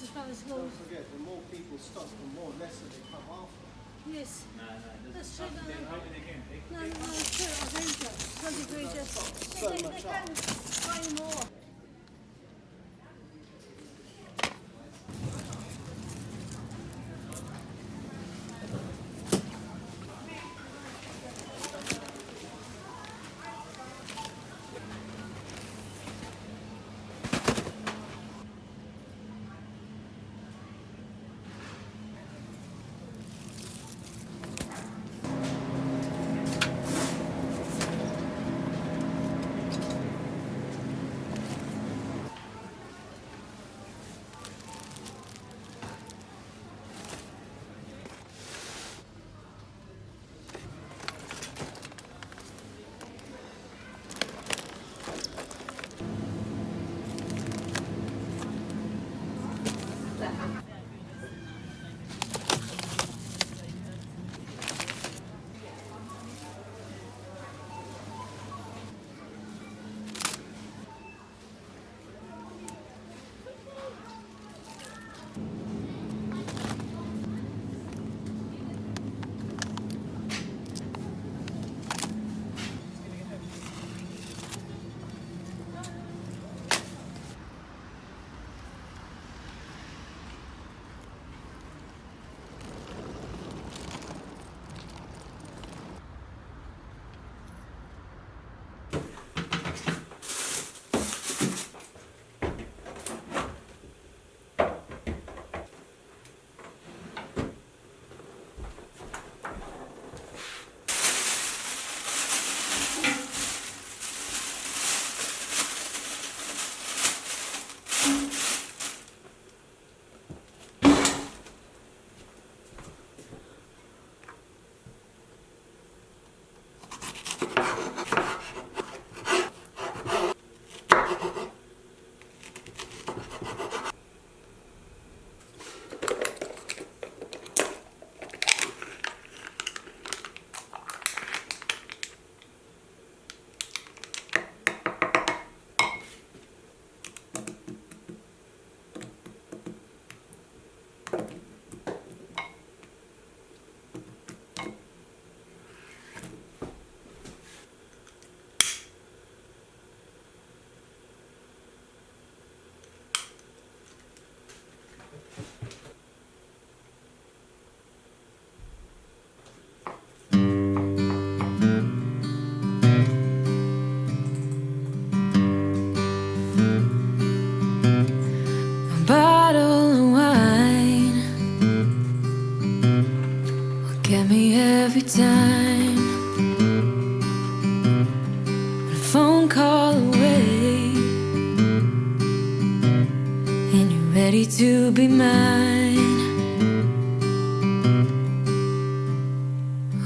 as far as Don't goes. forget, the more people stop, the more lesser they come after. Yes. No, That's true. they open again. No, it's true. I think so. Some degree just. They can buy more. Bottle of wine will get me every time. A phone call away, and you're ready to be mine.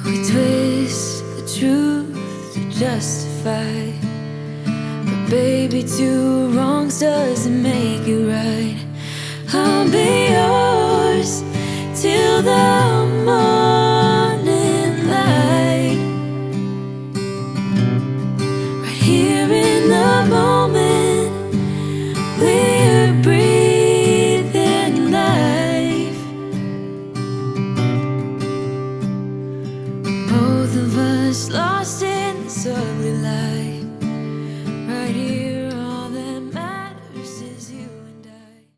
We twist the truth to justify, but baby, two wrongs doesn't make it right. I'll be yours till the morning light. Right here in the moment, we're breathing life. Both of us lost in the sun.